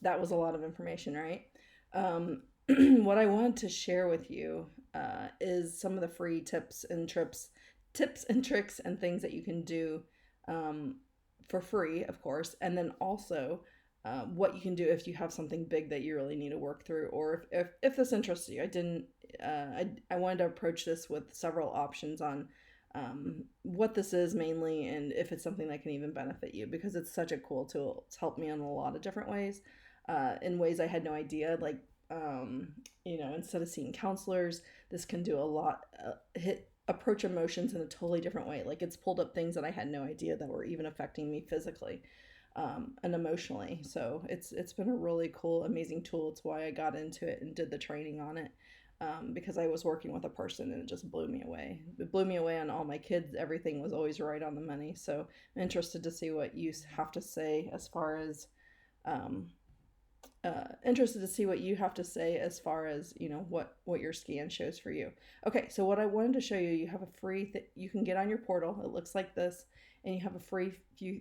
that was a lot of information, right? What I wanted to share with you is some of the free tips and tricks and things that you can do um, for free, of course, and then also what you can do if you have something big that you really need to work through, or if this interests you. I didn't. I wanted to approach this with several options on what this is mainly, and if it's something that can even benefit you, because it's such a cool tool. It's helped me in a lot of different ways, in ways I had no idea. Like, um, instead of seeing counselors, this can do a lot. Hit approach emotions in a totally different way. Like, it's pulled up things that I had no idea that were even affecting me physically, and emotionally. So it's been a really cool, amazing tool. It's why I got into it and did the training on it, because I was working with a person and it just blew me away. It blew me away on all my kids. Everything was always right on the money. So I'm interested to see what you have to say as far as um, interested to see what you have to say as far as what your scan shows for you. Okay, so what I wanted to show you, you have a you can get on your portal. It looks like this, and you have a few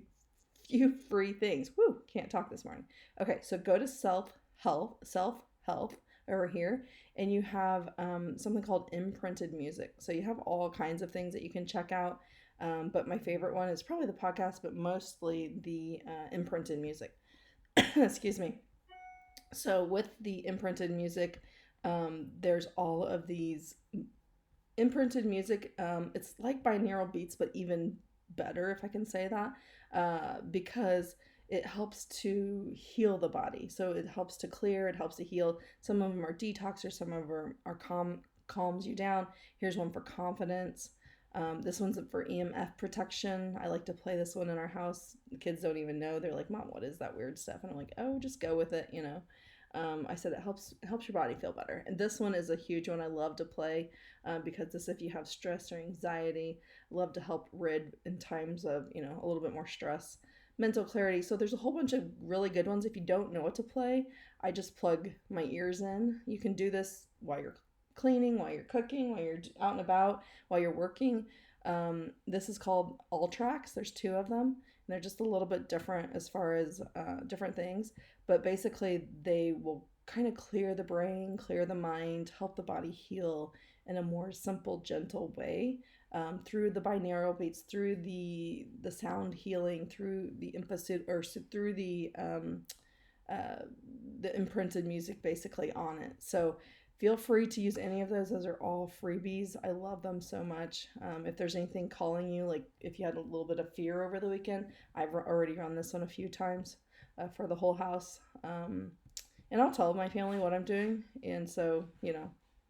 free things. Woo, can't talk this morning. Okay, so go to self help over here, and you have something called imprinted music. So you have all kinds of things that you can check out. But my favorite one is probably the podcast, but mostly the imprinted music. Excuse me. So with the imprinted music, there's all of these imprinted music. It's like binaural beats, but even better, if I can say that, because it helps to heal the body. So it helps to clear, it helps to heal. Some of them are detox, or some of them are calms you down. Here's one for confidence. This one's for EMF protection. I like to play this one in our house. The kids don't even know. They're like, "Mom, what is that weird stuff?" And I'm like, "Oh, just go with it, you know." I said it helps your body feel better. And this one is a huge one I love to play, because this, if you have stress or anxiety, love to help rid in times of a little bit more stress, mental clarity. So there's a whole bunch of really good ones. If you don't know what to play, I just plug my ears in. You can do this while you're cleaning, while you're cooking, while you're out and about, while you're working. This is called All Tracks. There's two of them, and they're just a little bit different as far as different things, but basically they will kind of clear the brain, clear the mind, help the body heal in a more simple, gentle way, through the binaural beats, through the sound healing, through the implicit, or through uh, the imprinted music basically on it. So feel free to use any of those. Those are all freebies. I love them so much. If there's anything calling you, like if you had a little bit of fear over the weekend, I've already run this one a few times, for the whole house. And I'll tell my family what I'm doing. And so,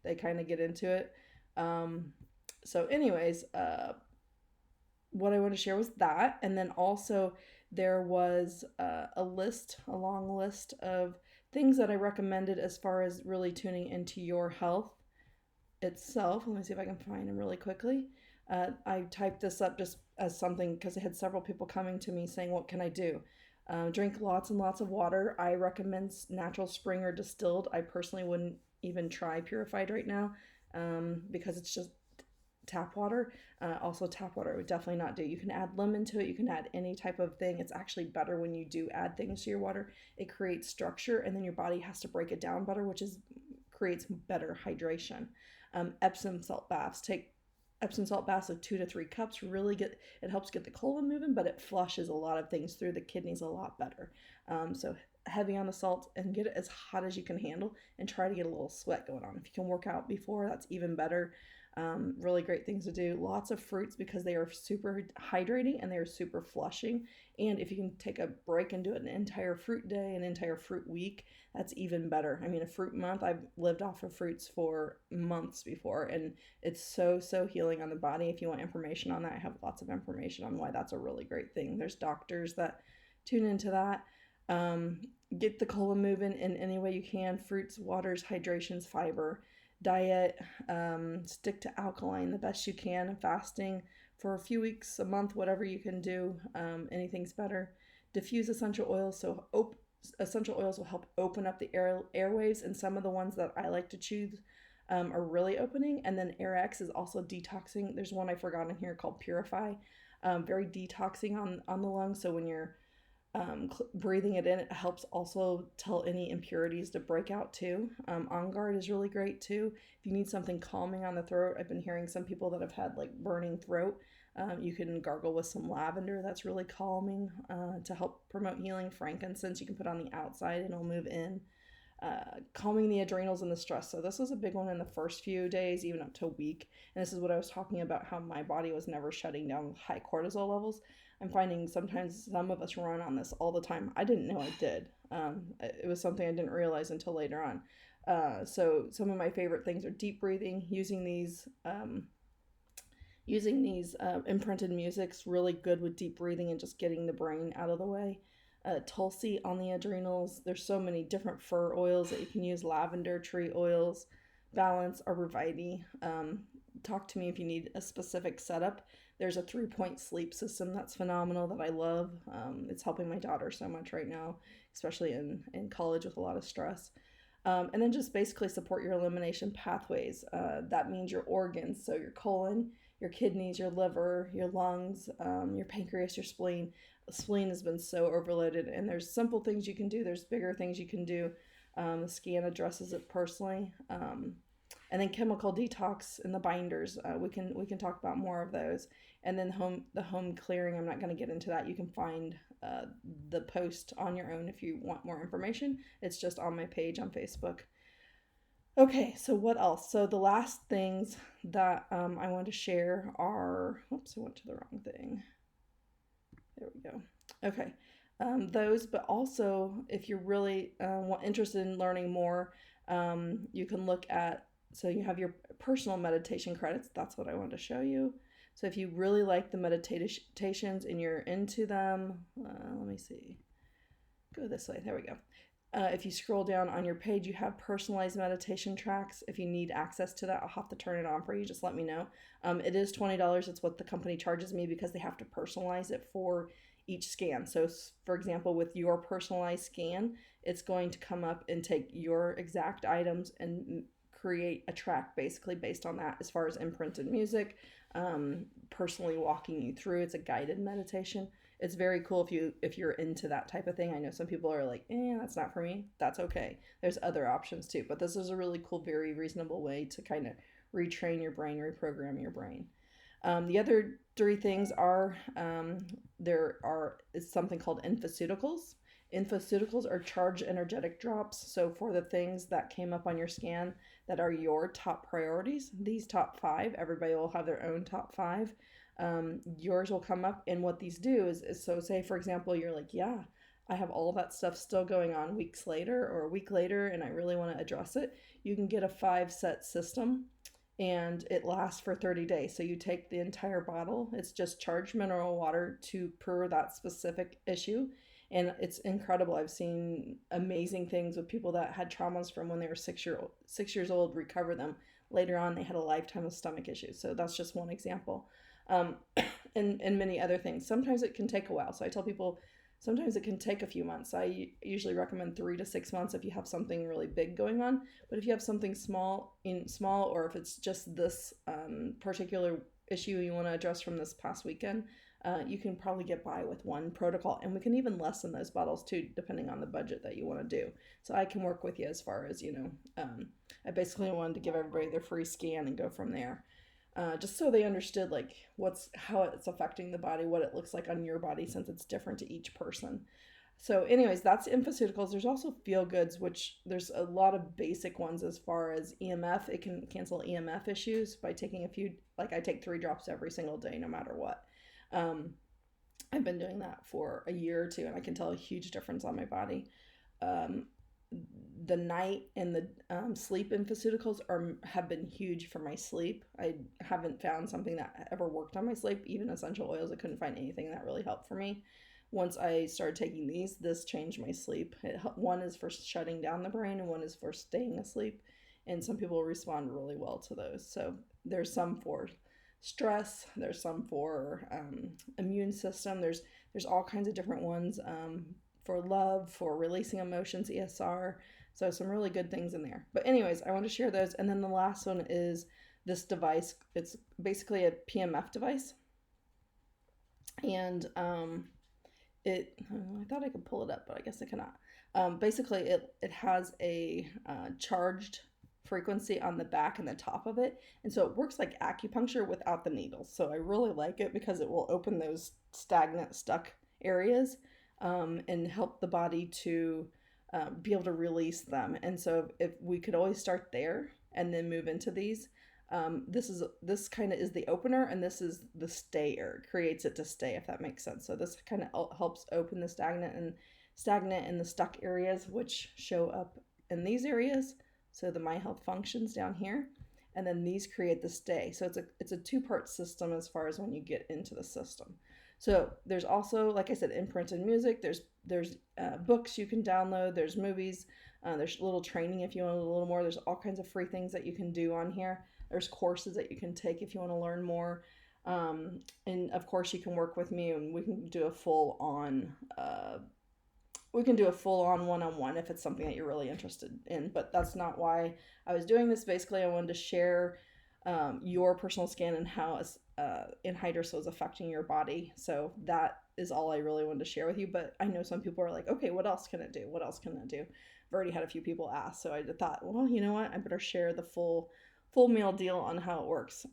they kind of get into it. Um, so, anyways, what I want to share was that. And then also, there was a long list of things that I recommended as far as really tuning into your health itself. Let me see if I can find them really quickly. I typed this up just as something because I had several people coming to me saying, "What can I do?" Drink lots and lots of water. I recommend natural spring or distilled. I personally wouldn't even try purified right now, because it's just tap water. Also, tap water I would definitely not do. You can add lemon to it. You can add any type of thing. It's actually better when you do add things to your water. It creates structure, and then your body has to break it down better, which is creates better hydration. Epsom salt baths. Take Epsom salt baths of 2 to 3 cups. Really get it helps get the colon moving, but it flushes a lot of things through the kidneys a lot better. So heavy on the salt, and get it as hot as you can handle, and try to get a little sweat going on. If you can work out before, that's even better. Really great things to do. Lots of fruits, because they are super hydrating and they are super flushing. And if you can take a break and do it an entire fruit day, an entire fruit week, that's even better. I mean, a fruit month, I've lived off of fruits for months before, and it's so healing on the body. If you want information on that, I have lots of information on why that's a really great thing. There's doctors that tune into that. Um, get the colon moving in any way you can. Fruits, waters, hydrations, fiber, diet. Stick to alkaline the best you can. Fasting for a few weeks, a month, whatever you can do. Anything's better. Diffuse essential oils. So essential oils will help open up the airwaves, and some of the ones that I like to choose are really opening. And then AirX is also detoxing. There's one I forgot in here called Purify. Very detoxing on the lungs. So when you're Breathing it in, it helps also tell any impurities to break out too. On Guard is really great too. If you need something calming on the throat, I've been hearing some people that have had like burning throat. You can gargle with some lavender. That's really calming to help promote healing. Frankincense you can put on the outside and it'll move in. Calming the adrenals and the stress. So this was a big one in the first few days, even up to a week. And this is what I was talking about, how my body was never shutting down with high cortisol levels. I'm finding sometimes some of us run on this all the time. I didn't know I did. It was something I didn't realize until later on. So some of my favorite things are deep breathing, using these imprinted music's really good with deep breathing and just getting the brain out of the way. Tulsi on the adrenals. There's so many different fur oils that you can use, lavender, tree oils, balance, arborvitae. Talk to me if you need a specific setup. There's a 3-point sleep system that's phenomenal that I love. It's helping my daughter so much right now, especially in college with a lot of stress. And then just basically support your elimination pathways. That means your organs, so your colon, your kidneys, your liver, your lungs, your pancreas, your spleen. The spleen has been so overloaded, and there's simple things you can do. There's bigger things you can do. The scan addresses it personally. And then chemical detox and the binders. We can talk about more of those. And then the home clearing. I'm not going to get into that. You can find the post on your own if you want more information. It's just on my page on Facebook. Okay, so what else? So the last things that I want to share are. Oops, I went to the wrong thing. There we go. Okay. Those, but also if you're really interested in learning more, you can look at, so you have your personal meditation credits. That's what I wanted to show you. So if you really like the meditations and you're into them, let me see. Go this way. There we go. If you scroll down on your page, you have personalized meditation tracks. If you need access to that, I'll have to turn it on for you. Just let me know. It is $20. It's what the company charges me because they have to personalize it for each scan. So, for example, with your personalized scan, it's going to come up and take your exact items and create a track basically based on that, as far as imprinted music, personally walking you through. It's a guided meditation. It's very cool if you're into that type of thing. I know some people are like, that's not for me. That's okay. There's other options too. But this is a really cool, very reasonable way to kind of retrain your brain, reprogram your brain. The other 3 things are is something called infoceuticals. Infoceuticals are charged energetic drops. So for the things that came up on your scan that are your top priorities, these top 5, everybody will have their own top 5. Yours will come up, and what these do is so say for example you're like, yeah, I have all that stuff still going on weeks later or a week later and I really want to address it. You can get a 5-set system and it lasts for 30 days. So you take the entire bottle. It's just charged mineral water per that specific issue. And it's incredible. I've seen amazing things with people that had traumas from when they were 6 years old, recover them. Later on, they had a lifetime of stomach issues. So that's just one example. And many other things. Sometimes it can take a while. So I tell people sometimes it can take a few months. I usually recommend 3 to 6 months if you have something really big going on. But if you have something small, or if it's just this particular issue you want to address from this past weekend, you can probably get by with one protocol. And we can even lessen those bottles too, depending on the budget that you want to do. So I can work with you as far as, I basically wanted to give everybody their free scan and go from there. Just so they understood like how it's affecting the body, what it looks like on your body, since it's different to each person. So anyways, that's infoceuticals. There's also feel goods, which there's a lot of basic ones as far as EMF. It can cancel EMF issues by taking a few, like I take 3 drops every single day, no matter what. I've been doing that for a year or 2 and I can tell a huge difference on my body. The night and the sleep infoceuticals have been huge for my sleep. I haven't found something that ever worked on my sleep. Even essential oils, I couldn't find anything that really helped for me. Once I started taking this changed my sleep. One is for shutting down the brain and one is for staying asleep. And some people respond really well to those. So there's some for stress. There's some for immune system. There's all kinds of different ones. For love, for releasing emotions, ESR. So some really good things in there. But anyways, I want to share those. And then the last one is this device. It's basically a PMF device. And I thought I could pull it up, but I guess I cannot. Basically, it has a charged frequency on the back and the top of it, and so it works like acupuncture without the needles. So I really like it because it will open those stagnant, stuck areas, and help the body to be able to release them. And so if we could always start there and then move into these, this kind of is the opener, and this is the stayer. It creates it to stay, if that makes sense. So this kind of helps open the stagnant and the stuck areas, which show up in these areas. So the My Health Functions down here, and then these create the stay. So it's a two-part system as far as when you get into the system. So there's also, like I said, imprinted music. There's books you can download. There's movies. There's little training if you want a little more. There's all kinds of free things that you can do on here. There's courses that you can take if you want to learn more. And of course, you can work with me, and we can do a full on one-on-one if it's something that you're really interested in. But that's not why I was doing this. Basically, I wanted to share your personal scan and how anhydrous was affecting your body. So that is all I really wanted to share with you. But I know some people are like, okay, what else can it do? What else can it do? I've already had a few people ask, so I thought, well, you know what? I better share the full meal deal on how it works.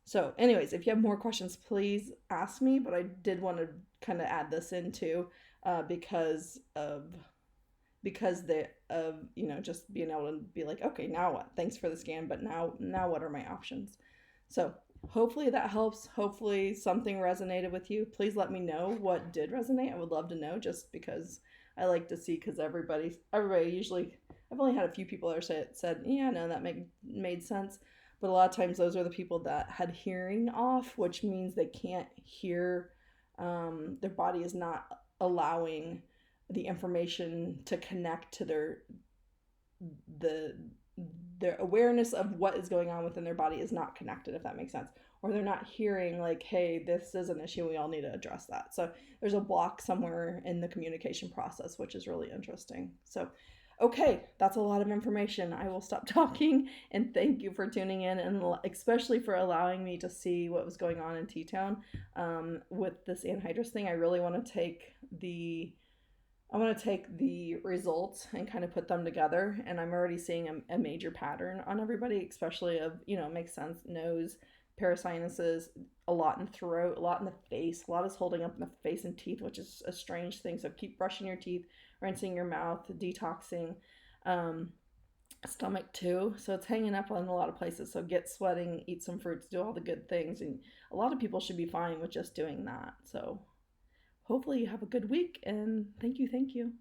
So anyways, if you have more questions, please ask me. But I did want to kind of add this in too, because of just being able to be like, okay, now what? Thanks for the scan, but now what are my options? So hopefully that helps. Hopefully something resonated with you. Please let me know what did resonate. I would love to know, just because I like to see, because everybody usually, I've only had a few people that said yeah, no, that made sense. But a lot of times those are the people that had hearing off, which means they can't hear. Their body is not allowing the information to connect to their awareness of what is going on within their body is not connected, if that makes sense. Or they're not hearing like, hey, this is an issue, we all need to address that. So there's a block somewhere in the communication process, which is really interesting. So okay, that's a lot of information. I will stop talking, and thank you for tuning in, and especially for allowing me to see what was going on in T-Town with this anhydrous thing. I really want to take the results and kind of put them together, and I'm already seeing a major pattern on everybody, especially of, it makes sense, nose, parasinuses, a lot in throat, a lot in the face, a lot is holding up in the face and teeth, which is a strange thing. So keep brushing your teeth, rinsing your mouth, detoxing, stomach too. So it's hanging up on a lot of places. So get sweating, eat some fruits, do all the good things, and a lot of people should be fine with just doing that. So hopefully you have a good week, and thank you.